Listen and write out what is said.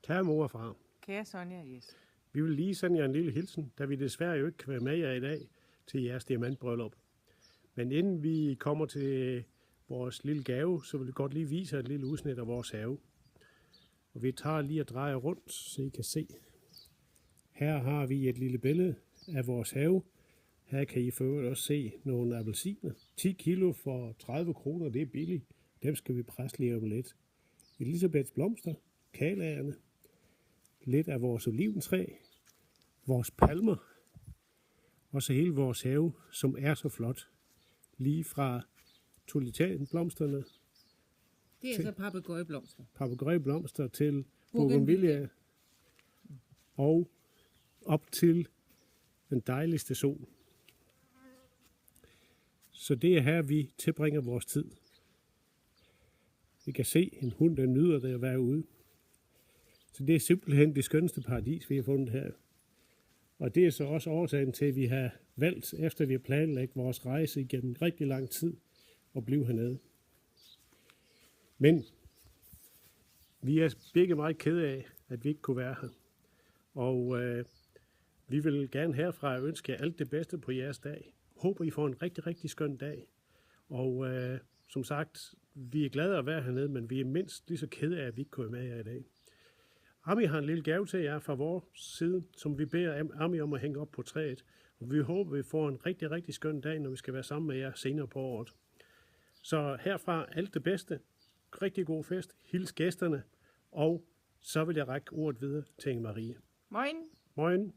Kære mor og far, Kære Sonja, yes. vi vil lige sende jer en lille hilsen, da vi desværre jo ikke kan være med jer i dag til jeres diamantbryllup. Men inden vi kommer til vores lille gave, så vil vi godt lige vise jer et lille udsnit af vores have. Og vi tager lige og drejer rundt, så I kan se. Her har vi et lille billede af vores have. Her kan I for øvrigt også se nogle appelsiner. 10 kilo for 30 kroner, det er billigt. Dem skal vi presse lige om lidt. Elisabeths blomster, kalaerne, lidt af vores oliventræ, vores palmer, og så hele vores have, som er så flot. Lige fra tulipanblomsterne, Det er så papegøjeblomster til bougainvillea og op til den dejligste sol. Så det er her, vi tilbringer vores tid. Vi kan se en hund, der nyder det at være ude. Så det er simpelthen det skønneste paradis, vi har fundet her. Og det er så også årsagen til, at vi har valgt, efter vi har planlagt vores rejse igennem rigtig lang tid, at blive hernede. Men vi er begge meget kede af, at vi ikke kunne være her. Og vi vil gerne herfra ønske jer alt det bedste på jeres dag. Håber, I får en rigtig, rigtig skøn dag. Og som sagt, vi er glade at være hernede, men vi er mindst lige så kede af, at vi ikke kunne være med jer i dag. Ami har en lille gave til jer fra vores side, som vi beder Ami om at hænge op på træet. Og vi håber, vi får en rigtig, rigtig skøn dag, når vi skal være sammen med jer senere på året. Så herfra alt det bedste. Rigtig god fest. Hils gæsterne. Og så vil jeg række ordet videre til Inge Marie. Moin. Moin.